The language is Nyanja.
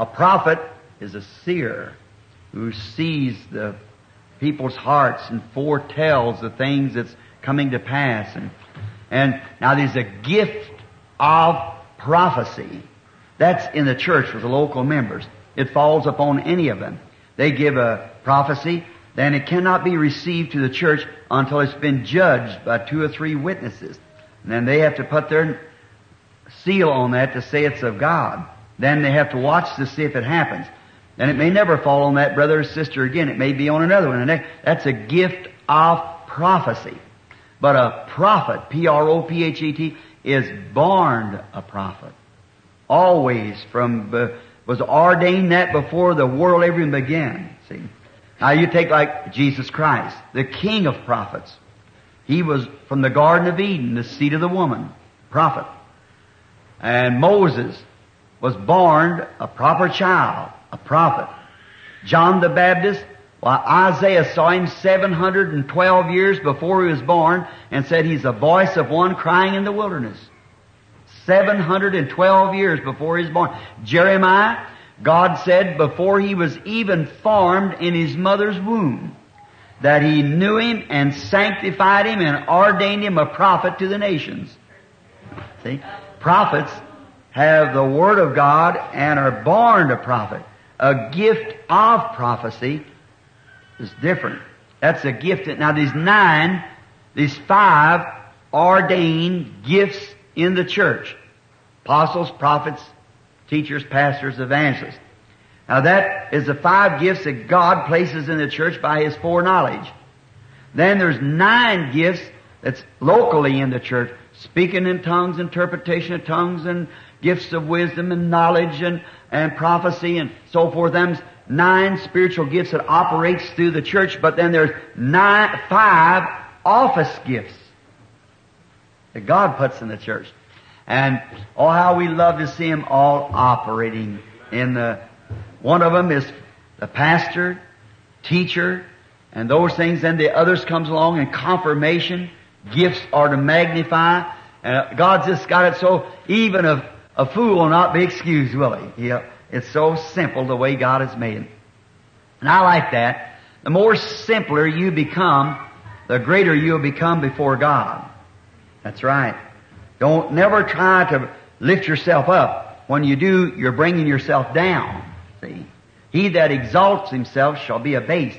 A prophet is a seer who sees the people's hearts and foretells the things that's coming to pass. And now there's a gift of prophecy. That's in the church with the local members. It falls upon any of them. They give a prophecy, then it cannot be received to the church until it's been judged by 2 or 3 witnesses. And then they have to put their seal on that to say it's of God. Then they have to watch to see if it happens. And it may never fall on that brother or sister again. It may be on another one. And that's a gift of prophecy. But a prophet, P-R-O-P-H-E-T, is born a prophet. Always was ordained that before the world ever began. See? Now you take like Jesus Christ, the King of prophets. He was from the Garden of Eden, the seed of the woman, prophet. And Moses was born a proper child, a prophet. John the Baptist, well, Isaiah saw him 712 years before he was born and said he's the voice of one crying in the wilderness. 712 years before he was born. Jeremiah, God said before he was even formed in his mother's womb that He knew him and sanctified him and ordained him a prophet to the nations. See? Prophets have the Word of God and are born a prophet. A gift of prophecy is different. That's a gift. Now these 5 ordained gifts in the church. Apostles, prophets, teachers, pastors, evangelists. Now that is the 5 gifts that God places in the church by His foreknowledge. Then there's 9 gifts that's locally in the church. Speaking in tongues, interpretation of tongues, and gifts of wisdom and knowledge and prophecy and so forth. Them's 9 spiritual gifts that operates through the church. But then there's 5 office gifts that God puts in the church. And oh, how we love to see them all operating in one of them is the pastor, teacher, and those things. Then the others comes along, and confirmation gifts are to magnify. And God's just got it so even a fool will not be excused, will he? Yeah, it's so simple the way God has made it. And I like that. The more simpler you become, the greater you'll become before God. That's right. Don't never try to lift yourself up. When you do, you're bringing yourself down. See? He that exalts himself shall be abased.